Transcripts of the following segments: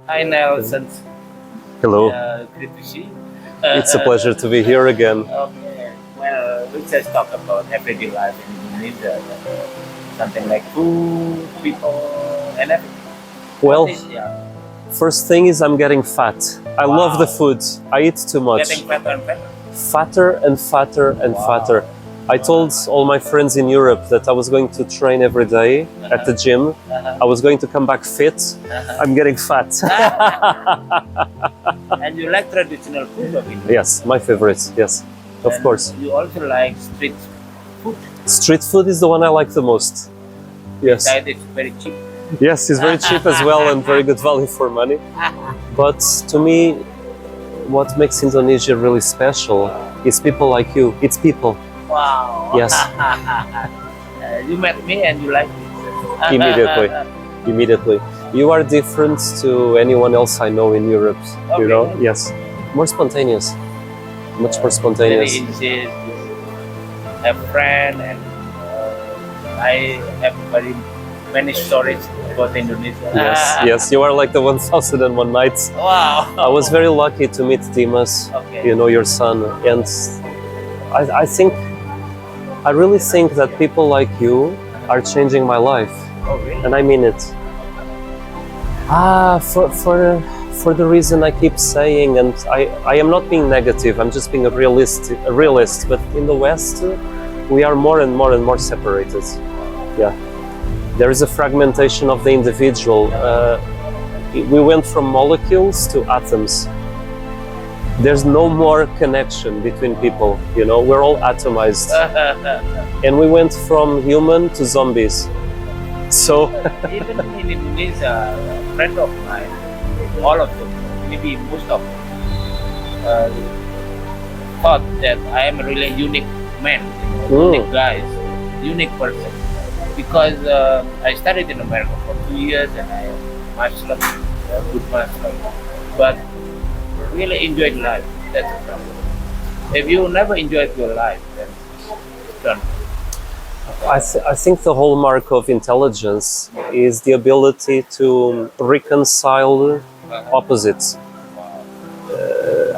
Hi Nelson. Hello. Good to see you. It's a pleasure to be here again. Okay. Well, we just talk about everyday life in Indonesia. Something like food, people, and everything. Well, Yeah. first thing is I'm getting fat. I love the food. I eat too much. Getting fatter and fatter. Fatter and fatter and fatter. I told all my friends in Europe that I was going to train every day at the gym. I was going to come back fit. I'm getting fat. And you like traditional food of Indonesia? Yes, my favorite. Yes, of And course. You also like street food? Street food is the one I like the most. Yes. That is very cheap. Yes, it's very cheap as well and very good value for money. But to me, what makes Indonesia really special is people like you. It's people. Wow. Yes. You met me and you like me. Immediately. Immediately. You are different to anyone else I know in Europe. Okay. You know? Yes. More spontaneous. Much more spontaneous. Very easy. Have friend and I have very many stories about Indonesia. Yes, yes. You are like the 1001 Nights. Wow. I was very lucky to meet Dimas, Okay. you know, your son. And I really think that people like you are changing my life. Oh, really? And I mean it. For the reason I keep saying, and I am not being negative, I'm just being a realist, but in the West, we are more and more separated. Yeah. There is a fragmentation of the individual. We went from molecules to atoms. There's no more connection between people, you know, we're all atomized. And we went from human to zombies. So Even in Indonesia, a friend of mine, all of them, maybe most of them, thought that I am a really unique man, unique guy, unique person. Because I studied in America for 2 years and I am Muslim, a good Muslim, but really enjoyed life. That's the problem. If you never enjoyed your life, then it's done. I think the hallmark of intelligence is the ability to reconcile opposites.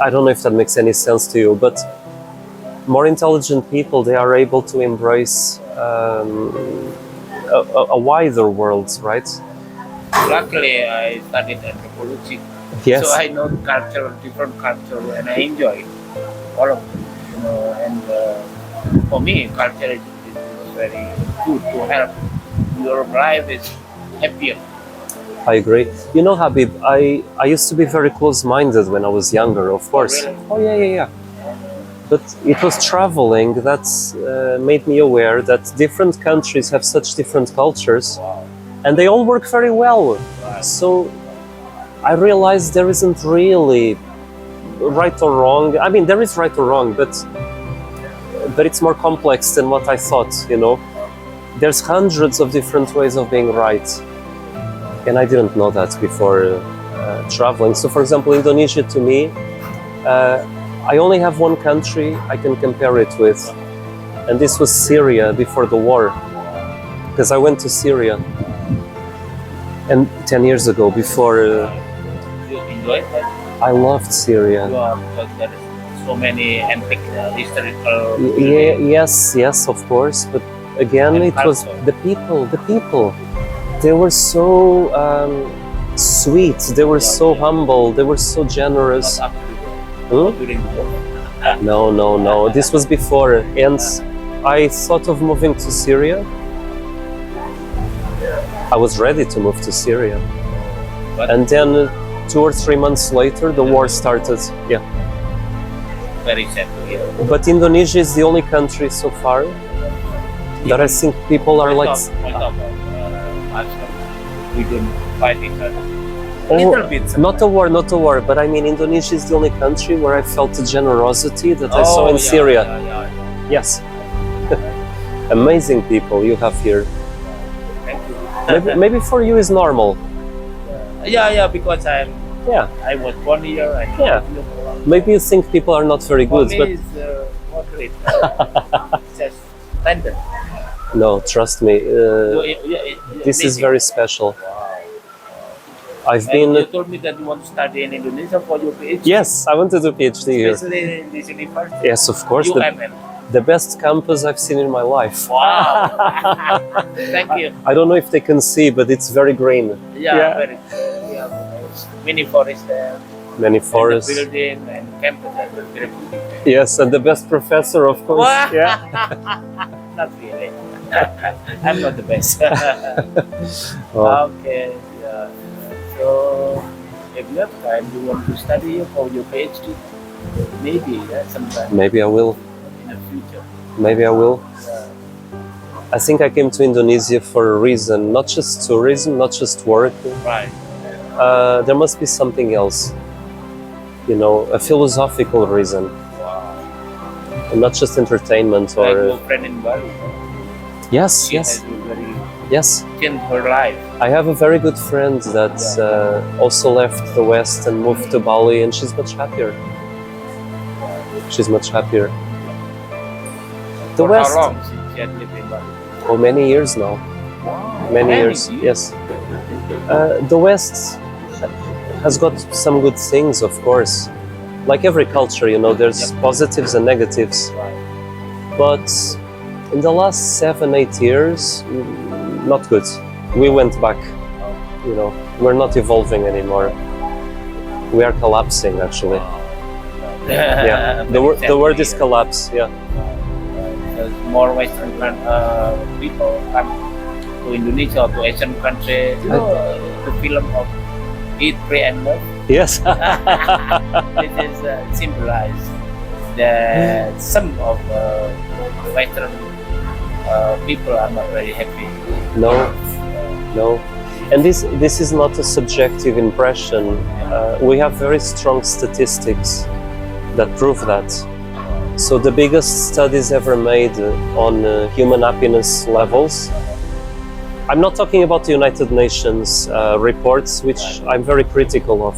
I don't know if that makes any sense to you, but more intelligent people, they are able to embrace a wider world, right? Luckily, I studied anthropology, Yes. so I know culture, different culture, and I enjoy it, all of them. You know, and for me, culture is very good to help your life is happier. I agree. You know, Habib, I used to be very close-minded when I was younger, of course. really? Oh, yeah. But it was traveling that made me aware that different countries have such different cultures, Wow. and they all work very well. Right. So I realized there isn't really right or wrong. I mean, there is right or wrong, but it's more complex than what I thought, you know. There's hundreds of different ways of being right. And I didn't know that before traveling. So for example, Indonesia to me, I only have one country I can compare it with. And this was Syria before the war. Because I went to Syria. And 10 years ago, before You enjoy it? I loved Syria. Because there is so many antique historical. Yes, of course. But again, And it was culture. the people. They were so sweet. They were so humble. They were so generous. Not after the Hmm? during the war. No. This was before. And I thought of moving to Syria. I was ready to move to Syria. But And then 2 or 3 months later, the war started. Yeah. very sad to hear. But Indonesia is the only country so far that I think people are like... We don't fight each other. Oh, Little bit. not a war, but I mean Indonesia is the only country where I felt the generosity that I saw in Syria. Yeah. Yes. Amazing people you have here. Thank you. Maybe for you is normal. Yeah, because Yeah. I was born here. Yeah. Maybe you think people are not very For good, me, but it's moderate. Just standard. no, trust me. This is very special. I've And been. you told me that you want to study in Indonesia for your PhD. Yes, I want to do PhD here. Especially in this university. Yes, of course. UMM. The best campus I've seen in my life. Wow. Thank you. I don't know if they can see, but it's very green. Yeah. Very good. We have mini forest there. Many And the forests. building and campus are very beautiful. Yes, and the best professor, of course. Wow. Yeah. Not really. I'm not the best. Oh, Okay. Yeah. So if you have time, you want to study for your PhD? Maybe sometime maybe I will. in the future. Maybe I will. Yeah. I think I came to Indonesia for a reason, not just tourism, not just work. Right. There must be something else. You know, a philosophical reason, Wow. and not just entertainment Like or. your friend in Bali. Yes, She yes, has very yes. changed her life. I have a very good friend that also left the West and moved to Bali, and she's much happier. She's much happier. The For West, how long she had lived in Bali? oh, many years now. Wow. Many years, yes. The West has got some good things, of course. Like every culture, you know, there's positives and negatives. Right. But in the last 7-8 years, not good. We went back, you know, we're not evolving anymore. We are collapsing, actually. Yeah, the word is collapse, yeah. Because more Western people come to Indonesia or to Asian countries. You know, the film of Eat, Pray and Love. Yes. This is symbolize that some of Western people are not very happy. No, no. And this is not a subjective impression. We have very strong statistics that prove that. So the biggest studies ever made on human happiness levels. I'm not talking about the United Nations reports, which I'm very critical of.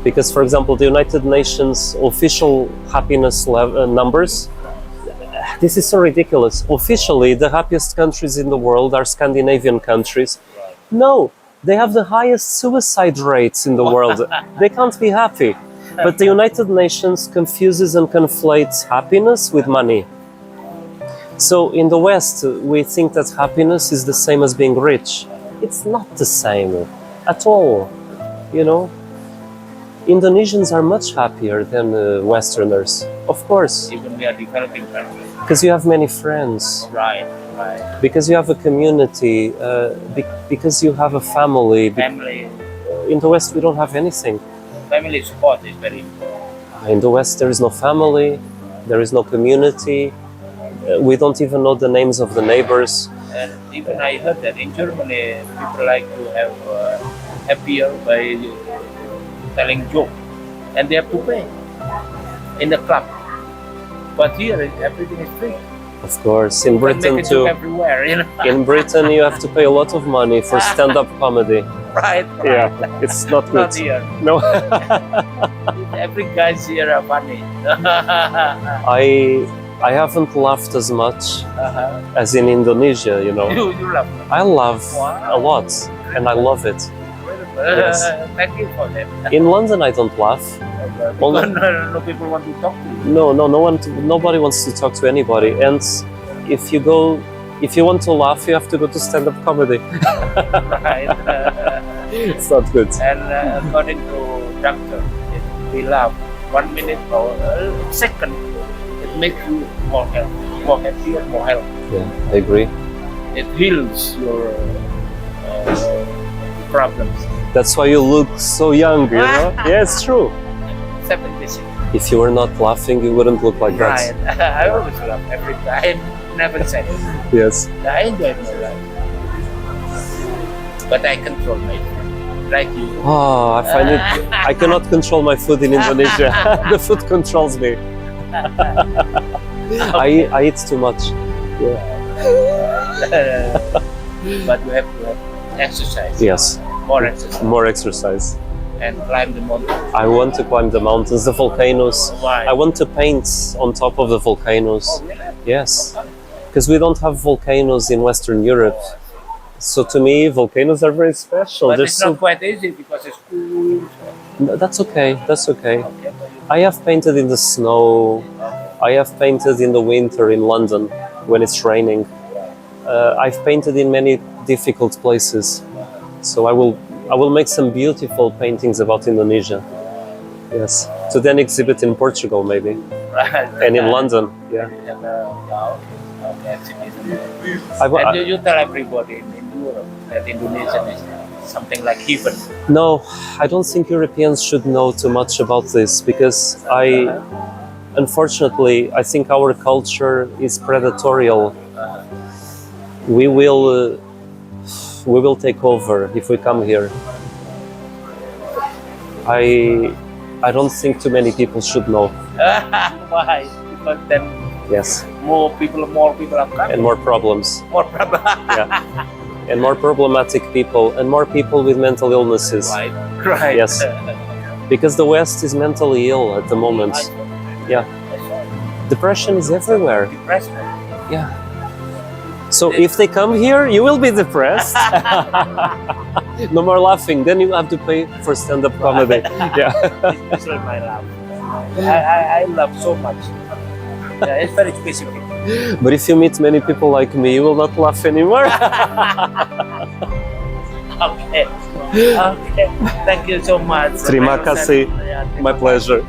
Because, for example, the United Nations official happiness numbers, this is so ridiculous. Officially, the happiest countries in the world are Scandinavian countries. No, they have the highest suicide rates in the world. They can't be happy. But the United Nations confuses and conflates happiness with money. So in the West, we think that happiness is the same as being rich. It's not the same at all, you know. Indonesians are much happier than Westerners, of course, Even we are developing countries. because you have many friends, Right, right. because you have a community, because you have a family. Family, In the West, we don't have anything. family support is very important. In the West, there is no family, there is no community. We don't even know the names of the neighbors. And even I heard that in Germany, people like to have happier by telling joke, and they have to pay in the club. But here, everything is free. Of course, in You can Britain make a joke too. everywhere, you know. In Britain, you have to pay a lot of money for stand-up comedy. Right, right. Yeah, it's not good. Not here. No, Every guy's here are funny. I haven't laughed as much as in Indonesia. You know, You love. I laugh Wow. a lot, and I love it. Yes. Thank you for that. In London, I don't laugh. Because no people want to talk to you. Nobody wants to talk to anybody. And if you want to laugh, you have to go to stand-up comedy. Right. It's not good. And according to doctor, if we laugh 1 minute or a second, it makes you more happy and more healthy. Yeah, I agree. It heals your problems. That's why you look so young, you know? Yeah, it's true. 76. If you were not laughing, you wouldn't look like Right. that. I always laugh every time. Never sad. Yes. I enjoy my life. But I control my food. Like you. Oh, I find it. I cannot control my food in Indonesia. The food controls me. I eat too much. Yeah. But you have to have exercise. Yes, More exercise. more exercise. And climb the mountain. I want to climb the mountains, the volcanoes. Why? I want to paint on top of the volcanoes. Oh, really? Yes, because we don't have volcanoes in Western Europe. So to me, volcanoes are very special. But They're it's not so... quite easy because it's cool. No, that's okay. That's okay. Okay, but I have painted in the snow. I have painted in the winter in London when it's raining. I've painted in many difficult places. So I will make some beautiful paintings about Indonesia. Yes. To then exhibit in Portugal maybe. right. And in London. Yeah. And, yeah, okay, I- and you tell everybody in Europe that Indonesia is something like heaven. No, I don't think Europeans should know too much about this because unfortunately, I think our culture is predatorial. We will take over if we come here. I don't think too many people should know. Why? Because then Yes, more people are coming. and more problems. More problem. Yeah, and more problematic people, and more people with mental illnesses. Right. Yes. Because the West is mentally ill at the moment. Yeah, depression is everywhere. Depression. Yeah. So if they come here, you will be depressed. No more laughing. Then you have to pay for stand-up comedy. Yeah. Especially my laugh. I love so much. Yeah, it's very specific. But if you meet many people like me, you will not laugh anymore. Okay. Okay. Thank you so much. Terima kasih. My pleasure.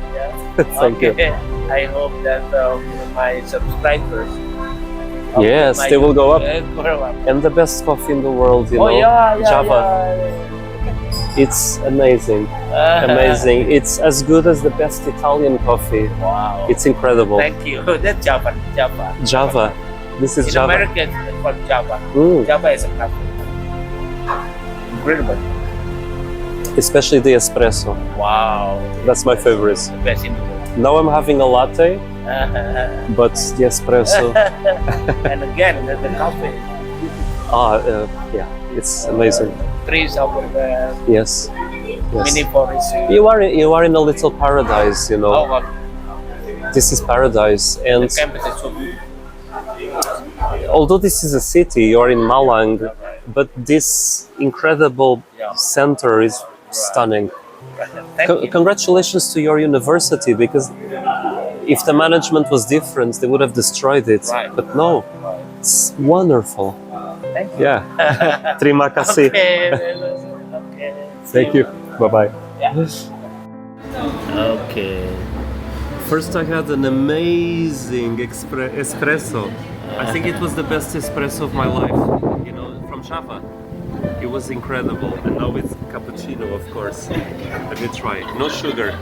Thank you. I hope that my subscribers. Yes, they will go up. Grow up. And the best coffee in the world, you Oh know, yeah, Java. yeah. It's amazing. Amazing. It's as good as the best Italian coffee. Wow. It's incredible. Thank you. That's Java. Java. This is In Java. America, it's called Java. Mm. Java is a coffee. Incredible. Especially the espresso. Wow. That's my favorite. The best in the world. Now I'm having a latte, but the espresso. And again, the coffee. Yeah, it's amazing. Trees over there. Yes. Yes. Mini forest. You are in a little paradise, you know. Oh, This is paradise, the and campus is so good. although this is a city, you are in Malang, but this incredible center is stunning. Thank you. Congratulations to your university, because if the management was different, they would have destroyed it. Right. But no, it's wonderful. Thank you. Yeah. Terima kasih. Okay. Okay. Thank you. Bye-bye. Yeah. Okay. First I had an amazing espresso. I think it was the best espresso of my life, you know, from Java. It was incredible. And now it's cappuccino, of course. Let me try. No sugar.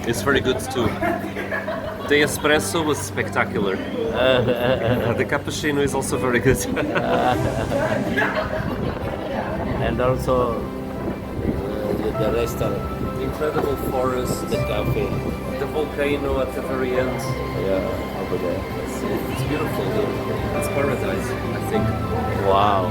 It's very good too. The espresso was spectacular. The cappuccino is also very good. And also the restaurant, Incredible forest, the cafe. the volcano at the very end. Yeah, over there. It's beautiful. It's paradise, I think. Wow.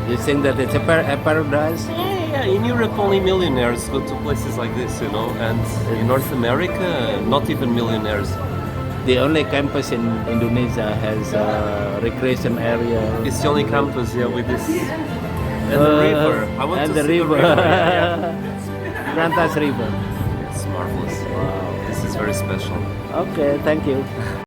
You think that it's a paradise? Yeah, in Europe only millionaires go to places like this, you know, and in North America, not even millionaires. The only campus in Indonesia has a recreation area. It's the only campus, yeah, with this. And the river. I want and to the see river. the river. Yeah. Rantas River. It's marvelous. Wow. This is very special. Okay, thank you.